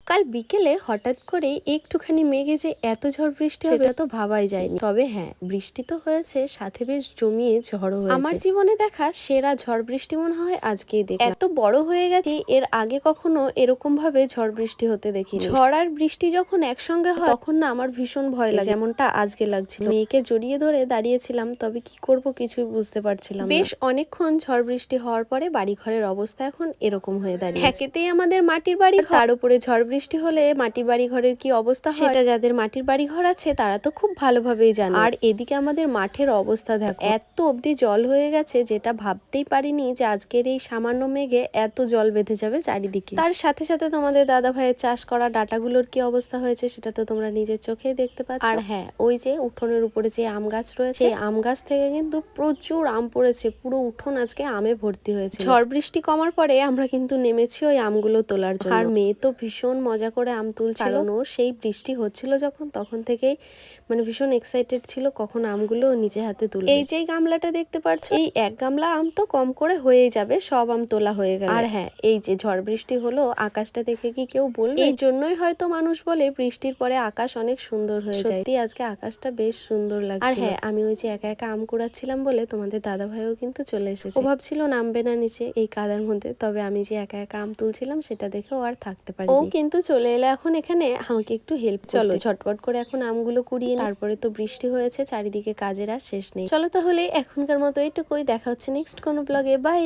কাল বিকেলে হঠাৎ করে একটুখানি মেঘে যে এত ঝড় বৃষ্টি হবে সেটা তো ভাবাই যায়নি। তবে হ্যাঁ, বৃষ্টি তো হয়েছে, সাথে বেশ জমিয়ে ঝড়ও হয়েছে। আমার জীবনে দেখা সেরা ঝড় বৃষ্টি মনে হয় আজকেই দেখলাম। এত বড় হয়ে গেছে, এর আগে কখনো এরকম ভাবে ঝড় বৃষ্টি হতে দেখিনি। ঝড় আর বৃষ্টি যখন একসঙ্গে হয় তখন না আমার ভীষণ ভয় লাগে, যেমনটা আজকে লাগছিল। মেয়েকে জড়িয়ে ধরে দাঁড়িয়েছিলাম, তবে কি করব কিছুই বুঝতে পারছিলাম না। বেশ অনেকক্ষণ ঝড় বৃষ্টি হওয়ার পরে বাড়ি ঘরের অবস্থা এখন এরকম হয়ে দাঁড়িয়ে। একেতেই আমাদের মাটির বাড়ি, তার উপরে ঝড় বৃষ্টি হলে মাটির বাড়ি ঘরের কি অবস্থা হয় সেটা যাদের মাটির বাড়ি ঘর আছে তারা তো খুব ভালোভাবেই জানে। আর এদিকে আমাদের মাঠের অবস্থা দেখো, এত অবধি জল হয়ে গেছে, যেটা ভাবতেই পারিনি যে আজকের এই সামান্য মেঘে এত জল বেঁধে যাবে চারিদিকে। তার সাথে সাথে তোমাদের দাদা ভাইয়ের চাষ করা ডাটাগুলোর কি অবস্থা হয়েছে সেটা তো তোমরা নিজের চোখেই দেখতে পাচ্ছ। আর হ্যাঁ, ওই যে উঠোনের উপরে যে আম গাছ রয়েছে, সেই আম গাছ থেকে কিন্তু প্রচুর আম পড়েছে, পুরো উঠোন আজকে আমে ভর্তি হয়েছে। ঝড় বৃষ্টি কমার পরে আমরা কিন্তু নেমেছি ওই আমগুলো তোলার জন্য। আর মেয়ে তো ভীষণ মজা করে আম তুলছিল, কারণ ও সেই বৃষ্টি হচ্ছিল যখন তখন থেকেই মানে ভীষণ এক্সাইটেড ছিল কখন আমগুলো নিজে হাতে তুলবে। এই যে গামলাটা দেখতে পাচ্ছ, এই এক গামলা আম তো কম করে হয়েই যাবে, সব আম তোলা হয়ে গেল। আর হ্যাঁ, এই যে ঝড় বৃষ্টি হলো, আকাশটা দেখে কি কেউ বলবে? এই জন্যই হয়তো মানুষ বলে বৃষ্টির পরে আকাশ অনেক সুন্দর হয়ে যায়। সত্যি আজকে আকাশটা বেশ সুন্দর লাগছে। আর হ্যাঁ, আমি ওই যে একা একা আম কুড়াচ্ছিলাম বলে তোমাদের দাদা ভাইও কিন্তু চলে এসেছে। ও ভাবছিল নামবে না নিচে এই কাদার মধ্যে, তবে আমি যে একা একা আম তুলছিলাম সেটা দেখে ও আর থাকতে পারি। ও কিন্তু চলে এলো এখন এখানে আমাকে একটু হেল্প। চলো ঝটপট করে এখন আমগুলো কুড়িয়ে নিই, তারপরে তো বৃষ্টি হয়েছে, চারিদিকে কাজের আর শেষ নেই। চলো তাহলে এখনকার মতো এইটুকুই, দেখা হচ্ছে নেক্সট কোনো ব্লগে। বাই।